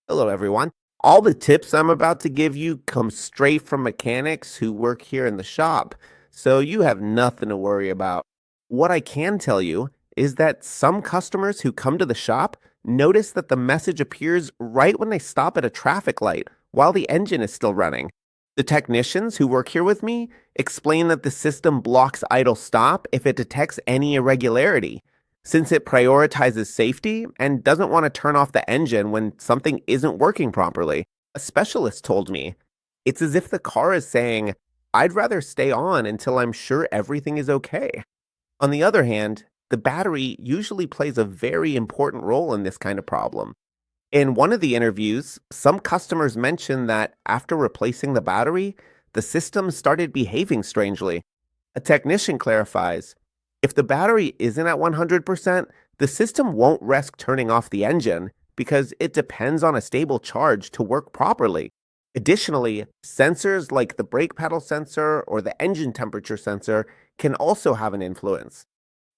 Hello, everyone. All the tips I'm about to give you come straight from mechanics who work here in the shop, so you have nothing to worry about. What I can tell you is that some customers who come to the shop notice that the message appears right when they stop at a traffic light while the engine is still running. The technicians who work here with me explain that the system blocks idle stop if it detects any irregularity, since it prioritizes safety and doesn't want to turn off the engine when something isn't working properly. A specialist told me it's as if the car is saying, I'd rather stay on until I'm sure everything is okay. On the other hand, the battery usually plays a very important role in this kind of problem. In one of the interviews, some customers mentioned that after replacing the battery, the system started behaving strangely. A technician clarifies if the battery isn't at 100%, the system won't risk turning off the engine because it depends on a stable charge to work properly. Additionally, sensors like the brake pedal sensor or the engine temperature sensor can also have an influence.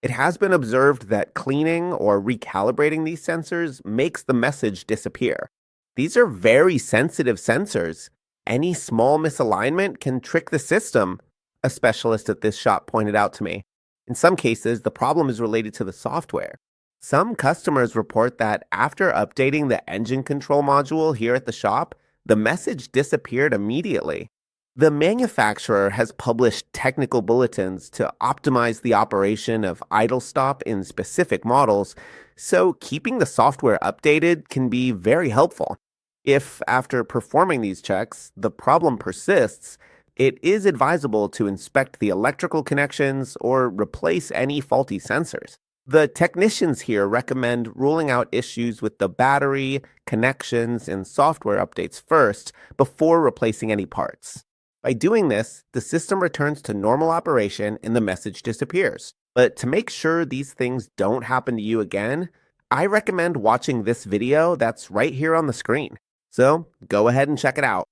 It has been observed that cleaning or recalibrating these sensors makes the message disappear. These are very sensitive sensors. Any small misalignment can trick the system, a specialist at this shop pointed out to me. In some cases, the problem is related to the software. Some customers report that after updating the engine control module here at the shop, the message disappeared immediately. The manufacturer has published technical bulletins to optimize the operation of idle stop in specific models, so keeping the software updated can be very helpful. If, after performing these checks, the problem persists, it is advisable to inspect the electrical connections or replace any faulty sensors. The technicians here recommend ruling out issues with the battery, connections, and software updates first before replacing any parts. By doing this, the system returns to normal operation and the message disappears. But to make sure these things don't happen to you again, I recommend watching this video that's right here on the screen. So go ahead and check it out.